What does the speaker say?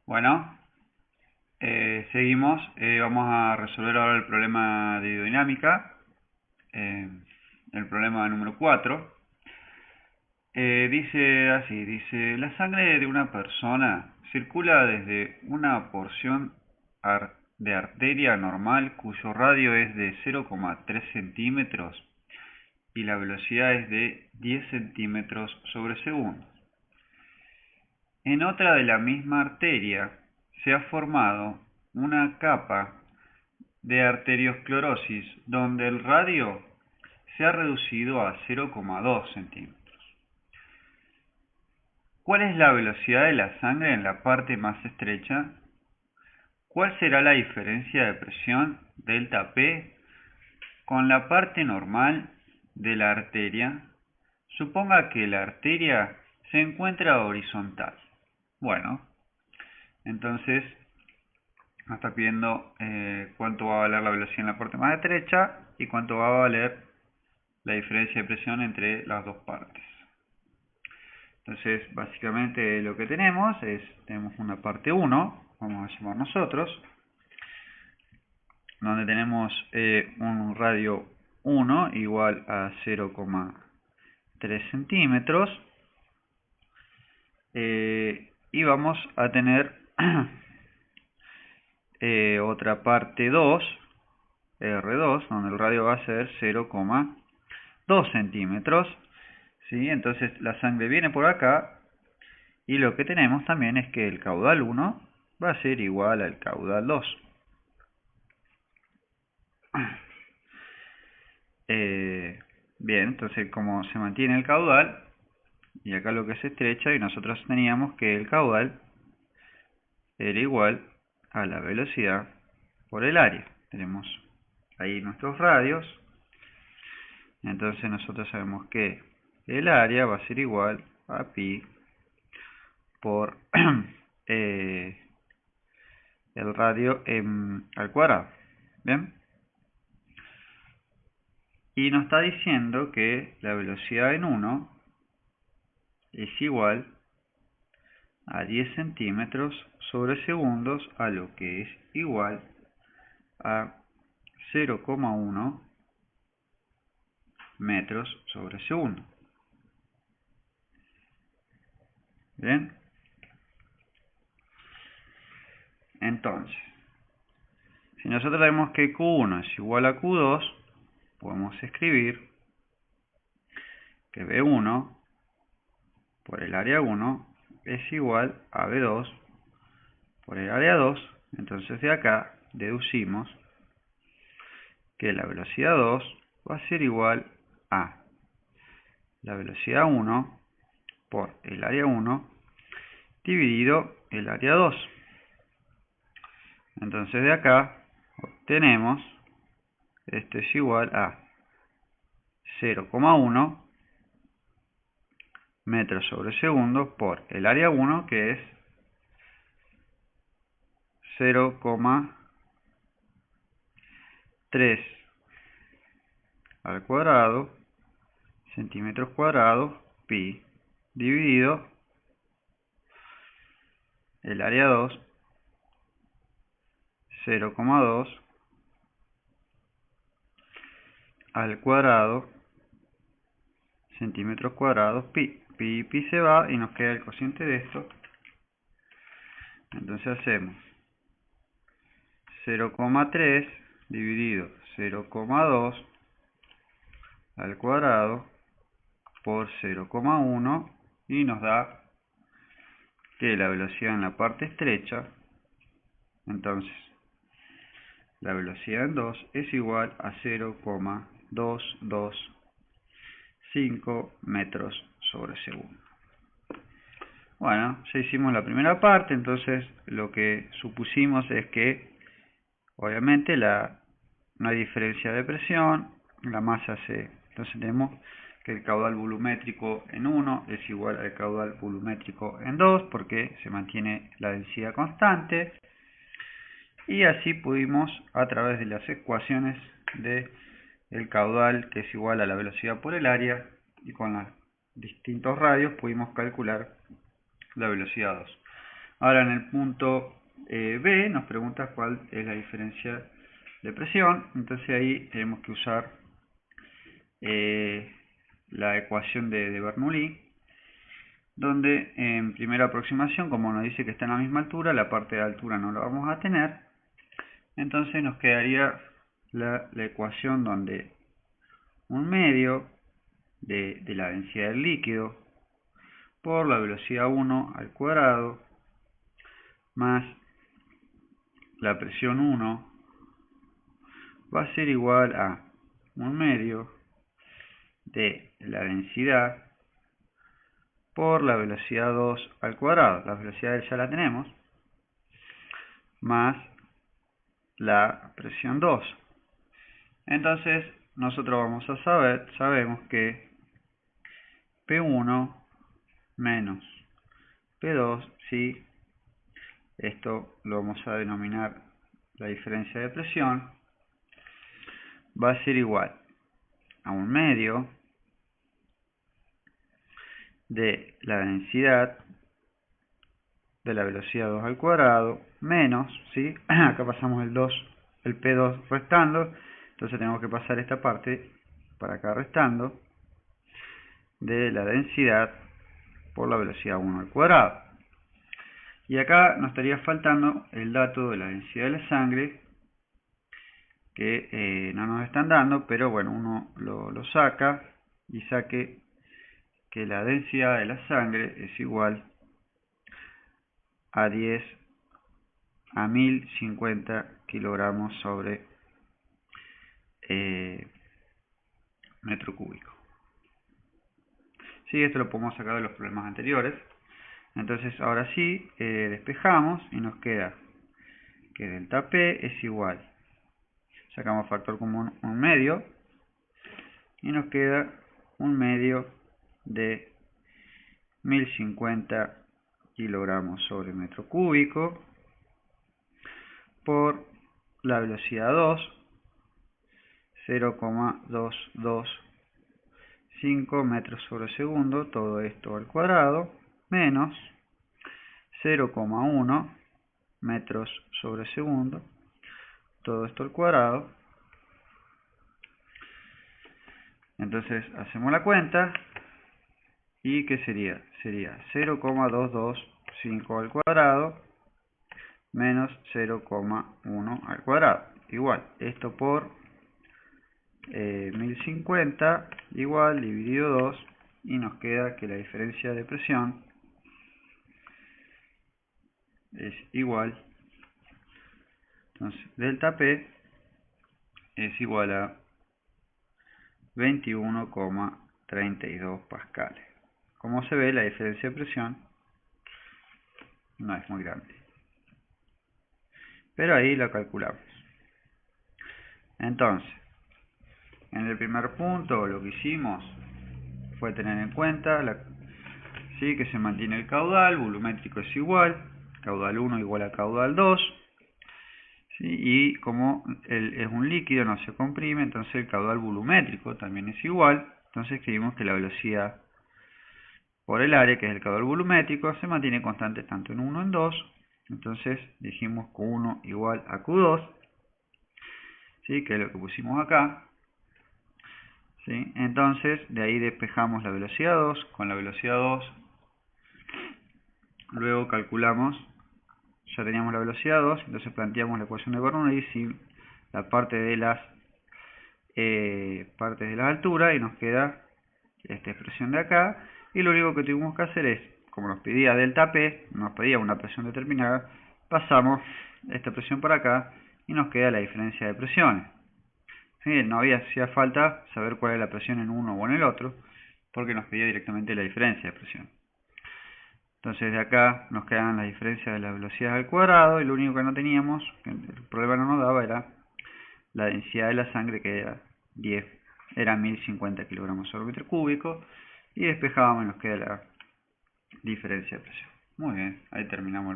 Bueno, seguimos. Vamos a resolver ahora el problema de hidrodinámica, eh, el problema número 4. Dice así, dice, la sangre de una persona circula desde una porción de arteria normal cuyo radio es de 0,3 centímetros y la velocidad es de 10 centímetros sobre segundo. En otra de la misma arteria se ha formado una capa de arteriosclerosis donde el radio se ha reducido a 0,2 centímetros. ¿Cuál es la velocidad de la sangre en la parte más estrecha? ¿Cuál será la diferencia de presión delta P con la parte normal de la arteria? Suponga que la arteria se encuentra horizontal. Bueno, entonces nos está pidiendo cuánto va a valer la velocidad en la parte más estrecha y cuánto va a valer la diferencia de presión entre las dos partes. Entonces, básicamente lo que tenemos una parte 1, vamos a llamar nosotros, donde tenemos un radio 1 igual a 0,3 centímetros, y vamos a tener otra parte 2, R2, donde el radio va a ser 0,2 centímetros. ¿Sí? Entonces la sangre viene por acá y lo que tenemos también es que el caudal 1 va a ser igual al caudal 2. Bien, entonces como se mantiene el caudal y acá lo que se estrecha, y nosotros teníamos que el caudal era igual a la velocidad por el área. Tenemos ahí nuestros radios, entonces nosotros sabemos que el área va a ser igual a pi por el radio al cuadrado. ¿Bien? Y nos está diciendo que la velocidad en 1 es igual a 10 centímetros sobre segundos, a lo que es igual a 0,1 metros sobre segundo. ¿Bien? Entonces, si nosotros vemos que Q1 es igual a Q2, podemos escribir que B1 por el área 1 es igual a B2 por el área 2. Entonces de acá deducimos que la velocidad 2 va a ser igual a la velocidad 1 por el área 1 dividido el área 2. Entonces de acá obtenemos, esto es igual a 0,1 metros sobre segundo por el área 1, que es 0,3 al cuadrado centímetros cuadrados pi dividido el área 2, 0,2 al cuadrado centímetros cuadrados pi. Pi se va y nos queda el cociente de esto. Entonces hacemos 0,3 dividido 0,2 al cuadrado por 0,1 y nos da que la velocidad en la parte estrecha, entonces la velocidad en 2 es igual a 0,225 metros sobre segundo. Bueno, ya hicimos la primera parte, entonces lo que supusimos es que obviamente no hay diferencia de presión, la masa entonces tenemos que el caudal volumétrico en 1 es igual al caudal volumétrico en 2 porque se mantiene la densidad constante, y así pudimos, a través de las ecuaciones de el caudal, que es igual a la velocidad por el área, y con los distintos radios pudimos calcular la velocidad 2. Ahora en el punto B nos pregunta cuál es la diferencia de presión. Entonces ahí tenemos que usar la ecuación de Bernoulli, donde en primera aproximación, como nos dice que está en la misma altura, la parte de altura no la vamos a tener. Entonces nos quedaría la ecuación donde un medio de la densidad del líquido por la velocidad 1 al cuadrado más la presión 1 va a ser igual a un medio de la densidad por la velocidad 2 al cuadrado. La velocidad ya la tenemos, más la presión 2. Entonces nosotros vamos a sabemos que P1 menos P2, ¿sí? Esto lo vamos a denominar la diferencia de presión, va a ser igual a un medio de la densidad de la velocidad 2 al cuadrado menos, ¿sí? Acá pasamos el P2 restando, entonces tenemos que pasar esta parte para acá restando, de la densidad por la velocidad 1 al cuadrado. Y acá nos estaría faltando el dato de la densidad de la sangre, que no nos están dando, pero bueno, uno lo saca y saque que la densidad de la sangre es igual a 1050 kilogramos sobre metro cúbico. Sí, esto lo podemos sacar de los problemas anteriores. Entonces ahora sí, despejamos y nos queda que delta P es igual, sacamos factor común un medio y nos queda un medio de 1050 kilogramos sobre metro cúbico por la velocidad 2, 0,225 metros sobre segundo, todo esto al cuadrado, menos 0,1 metros sobre segundo, todo esto al cuadrado. Entonces hacemos la cuenta y ¿qué sería? Sería 0,225 al cuadrado menos 0,1 al cuadrado. Igual, esto por 1050 igual dividido 2 y nos queda que la diferencia de presión es igual, entonces delta P es igual a 21,32 pascales. Como se ve, la diferencia de presión no es muy grande, pero ahí lo calculamos. Entonces, en el primer punto lo que hicimos fue tener en cuenta ¿sí? que se mantiene el caudal, volumétrico es igual, caudal 1 igual a caudal 2, ¿sí? Y como es un líquido, no se comprime, entonces el caudal volumétrico también es igual. Entonces escribimos que la velocidad por el área, que es el caudal volumétrico, se mantiene constante tanto en 1 en 2. Entonces dijimos Q1 igual a Q2, ¿sí? que es lo que pusimos acá. ¿Sí? Entonces de ahí despejamos la velocidad 2 con la velocidad 2. Luego calculamos, ya teníamos la velocidad 2, entonces planteamos la ecuación de Bernoulli sin la parte de las partes de la altura y nos queda esta expresión de acá. Y lo único que tuvimos que hacer es, como nos pedía delta P, nos pedía una presión determinada, pasamos esta presión por acá y nos queda la diferencia de presiones. ¿Sí? No hacía falta saber cuál es la presión en uno o en el otro, porque nos pedía directamente la diferencia de presión. Entonces de acá nos quedan las diferencias de las velocidades al cuadrado y lo único que no teníamos, que el problema no nos daba, era la densidad de la sangre, que era 1050 kilogramos sobre metro cúbico, y despejábamos y nos queda la diferencia de presión. Muy bien, ahí terminamos.